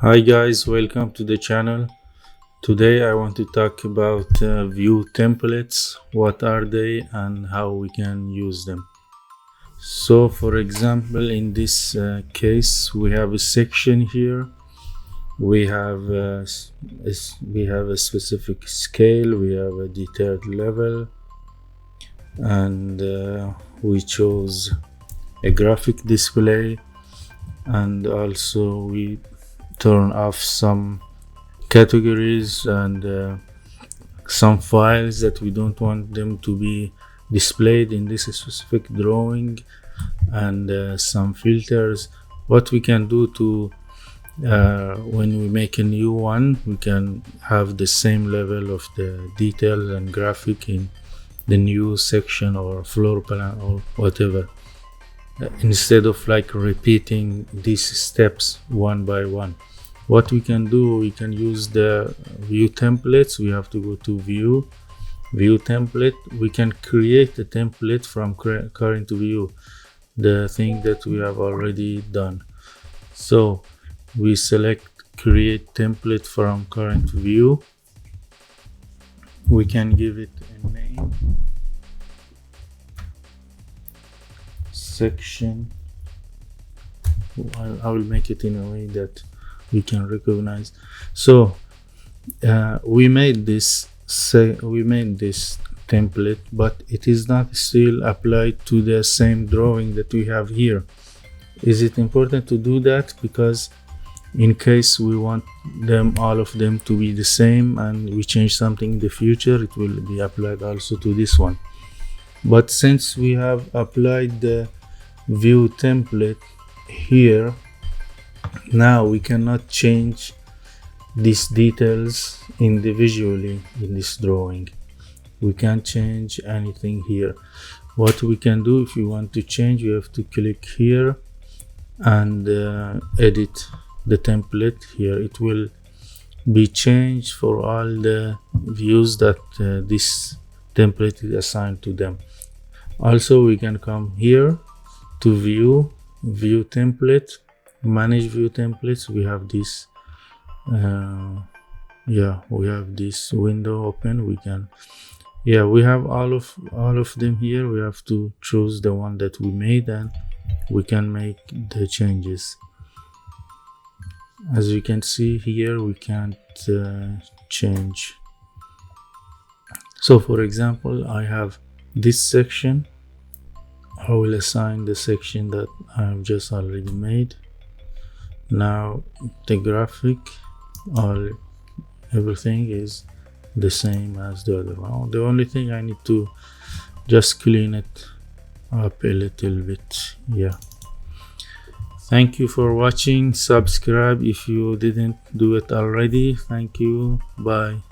Hi guys, welcome to the channel. Today I want to talk about view templates. What are they and how we can use them. So for example, in this case, we have a section here. We have a specific scale, we have a detailed level, and we chose a graphic display, and also we turn off some categories and some files that we don't want them to be displayed in this specific drawing, and some filters. What we can do to when we make a new one, we can have the same level of the details and graphic in the new section or floor plan or whatever, instead of like repeating these steps one by one. What we can do, we can use the view templates. We have to go to view template. We can create a template from current view, the thing that we have already done. So we select create template from current view. We can give it a name, section. I will make it in a way that we can recognize. So we made this template, but it is not still applied to the same drawing that we have here. Is it important to do that? Because in case we want all of them to be the same and we change something in the future, it will be applied also to this one. But since we have applied the view template here, now we cannot change these details individually in this drawing. We can't change anything here. What we can do, if you want to change, you have to click here and edit the template here. It will be changed for all the views that this template is assigned to them. Also, we can come here to view template, manage view templates. We have this we have this window open. We can we have all of them here. We have to choose the one that we made and we can make the changes. As you can see here, we can't change. So for example, I have this section. I will assign the section that I have just already made. Now the graphic, everything is the same as the other one. The only thing, I need to just clean it up a little bit. Thank you for watching. Subscribe if you didn't do it already. Thank you. Bye.